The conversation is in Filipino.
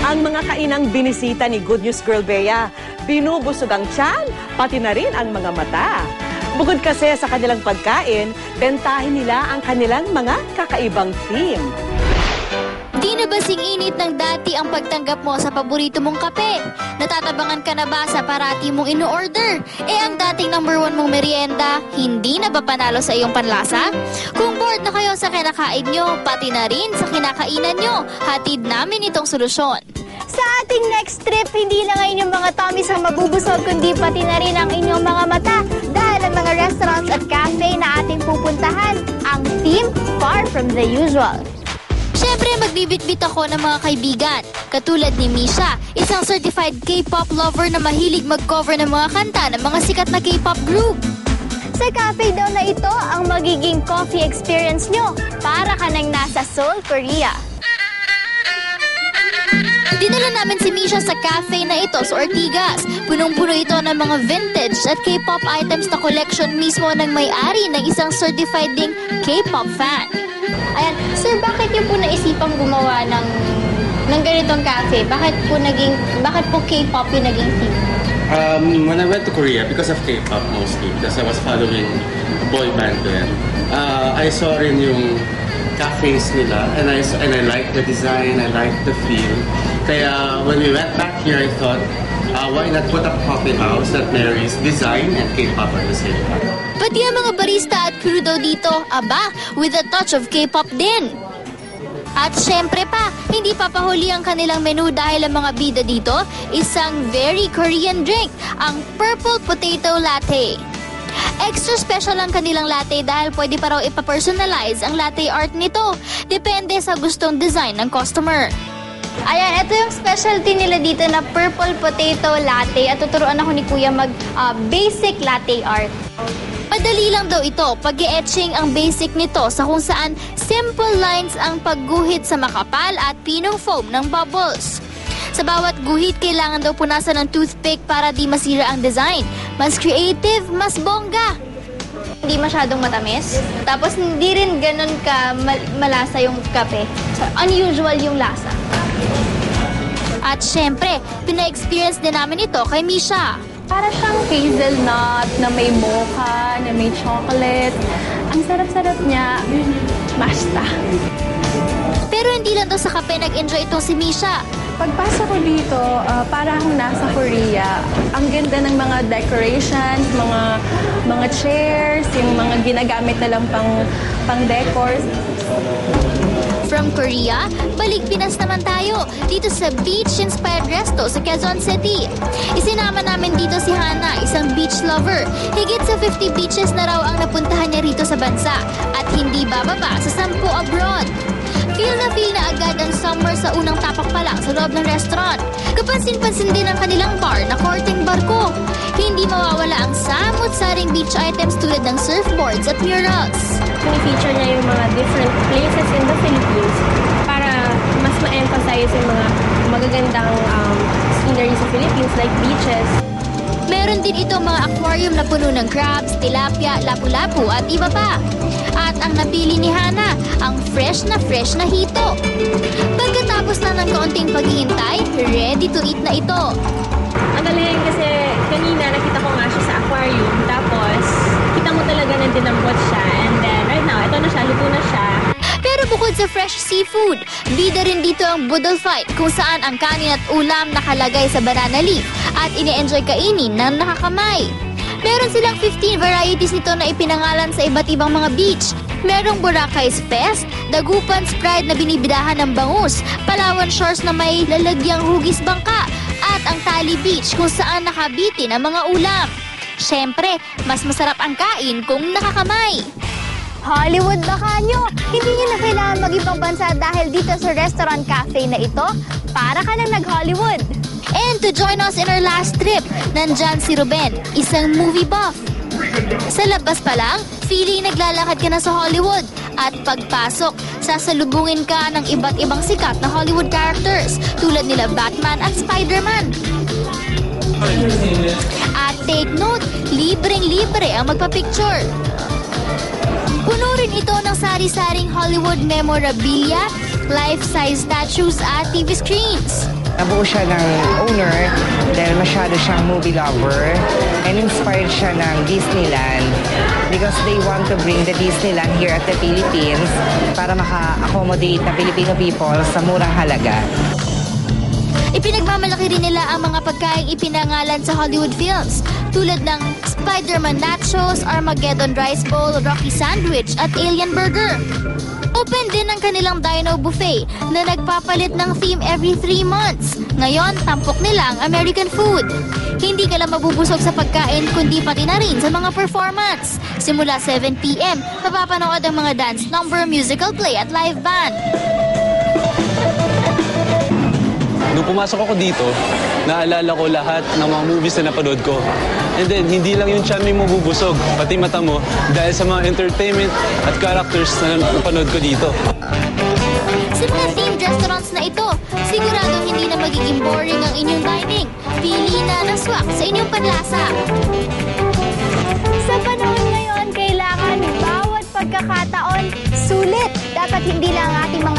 Ang mga kainang binisita ni Good News Girl Bea, binubusog ang tiyan, pati na rin ang mga mata. Bukod kasi sa kanilang pagkain, bentahin nila ang kanilang mga kakaibang theme. Di na basing init ng dati ang pagtanggap mo sa paborito mong kape? Natatabangan ka na ba sa parati mong ino-order? Ang dating #1 mong merienda, hindi na ba panalo sa iyong panlasa? Kung bored na kayo sa kinakain nyo, pati na rin sa kinakainan nyo, hatid namin itong solusyon. Sa ating next trip, hindi lang ang inyong mga tummies ang mabubusog, kundi pati na rin ang inyong mga mata. Dahil ang mga restaurants at cafe na ating pupuntahan, ang theme far from the usual. Siyempre, magbibitbit ako ng mga kaibigan. Katulad ni Misha, isang certified K-pop lover na mahilig mag-cover ng mga kanta ng mga sikat na K-pop group. Sa cafe daw na ito, ang magiging coffee experience nyo para ka nang nasa Seoul, Korea. Dinala namin si Misha sa cafe na ito sa Ortigas. Punong-puno ito ng mga vintage at K-pop items na collection mismo ng may-ari ng isang certified ding K-pop fan. Ayan, sir, bakit niyo po naisipang gumawa ng ganitong cafe? Bakit po K-pop yung naging theme? When I went to Korea, because of K-pop mostly, because I was following a boy band then, I saw rin yung cafes nila, and I liked the design, I liked the feel. Kaya when we went back here, I thought, why not put up a coffee house that marries design and K-pop at the same time? Pati ang mga barista at crew daw dito, aba, with a touch of K-pop din. At syempre pa, hindi papahuli ang kanilang menu dahil ang mga bida dito, isang very Korean drink, ang Purple Potato Latte. Extra special ang kanilang latte dahil pwede pa raw ipapersonalize ang latte art nito. Depende sa gustong design ng customer. Ayan, ito yung specialty nila dito na Purple Potato Latte at tuturuan ako ni Kuya mag basic latte art. Madali lang daw ito, pag-etching ang basic nito sa kung saan simple lines ang pagguhit sa makapal at pinong foam ng bubbles. Sa bawat guhit, kailangan daw punasan ng toothpick para di masira ang design. Mas creative, mas bongga. Hindi masyadong matamis. Tapos hindi rin ganun ka malasa yung kape. So, unusual yung lasa. At syempre, pina-experience din namin ito kay Misha. Para siyang hazelnut na may mocha, na may chocolate. Ang sarap-sarap niya. Basta. Pero hindi lang daw sa kape nag-enjoy itong si Misha. Pagpasok ko dito, para akong nasa Korea. Ang ganda ng mga decorations, mga chairs, yung mga ginagamit na lang pang decors. From Korea, balik Pinas naman tayo, dito sa beach-inspired resto sa Quezon City. Isinama namin dito si Hana, isang beach lover. Higit sa 50 beaches na raw ang napuntahan niya rito sa bansa at hindi bababa sa 10 abroad. Feel na agad ang summer sa unang tapak pa lang sa loob ng restaurant. Kapansin-pansin din ang kanilang bar na korteng barko. Hindi mawawala ang samut-saring beach items tulad ng surfboards at murals. Pinifeature niya yung mga different places in the Philippines para mas ma-emphasize yung mga magagandang scenery sa Philippines like beaches. Meron din ito mga aquarium na puno ng crabs, tilapia, lapu-lapu at iba pa. At ang napili ni Hana, ang fresh na hito. Pagkatapos na ng kaunting paghihintay, ready to eat na ito. Ang galing kasi kanina nakita ko nga siya sa aquarium, tapos kita mo talaga na dinambot siya, and then right now, ito na siya, luto na siya. Pero bukod sa fresh seafood, bida rin dito ang budol fight kung saan ang kanin at ulam nakalagay sa banana leaf at ini-enjoy kainin ng nakakamay. Meron silang 15 varieties nito na ipinangalan sa iba't ibang mga beach. Merong Boracay's Fest, Dagupan's Pride na binibidahan ng bangus, Palawan Shores na may lalagyang hugis bangka, at ang Tali Beach kung saan nakabitin ang mga ulam. Siyempre, mas masarap ang kain kung nakakamay. Hollywood baka nyo! Hindi nyo na kailangan mag-ibang bansa dahil dito sa restaurant cafe na ito, para ka nang nag-Hollywood. And to join us in our last trip, nandyan si Ruben, isang movie buff. Sa labas pa lang, feeling naglalakad ka na sa Hollywood. At pagpasok, sasalubungin ka ng iba't ibang sikat na Hollywood characters tulad nila Batman at Spider-Man. At take note, libreng-libre ang magpa-picture. Puno rin ito ng sari-saring Hollywood memorabilia, life-size statues at TV screens. Nabuo siya ng owner dahil masyado siyang movie lover and inspired siya ng Disneyland because they want to bring the Disneyland here at the Philippines para maka-accommodate na Filipino people sa murang halaga. Ipinagmamalaki rin nila ang mga pagkaing ipinangalan sa Hollywood films tulad ng Spider-Man Nachos, Armageddon Rice Bowl, Rocky Sandwich at Alien Burger. Open din ang kanilang Dino Buffet na nagpapalit ng theme every 3 months. Ngayon, tampok nila ang American food. Hindi ka lang mabubusog sa pagkain kundi pati na rin sa mga performance. Simula 7 p.m., mapapanood ang mga dance number, musical play at live band. Nung pumasok ako dito, naalala ko lahat ng mga movies na napanood ko. And then, hindi lang yung tiyan mo mabubusog, pati mata mo, dahil sa mga entertainment at characters na napanood ko dito. Sa mga themed restaurants na ito, siguradong hindi na magiging boring ang inyong dining. Pili na ng swak sa inyong panlasa. Sa panahon ngayon, kailangan bawat pagkakataon sulit. Dapat hindi lang ating mga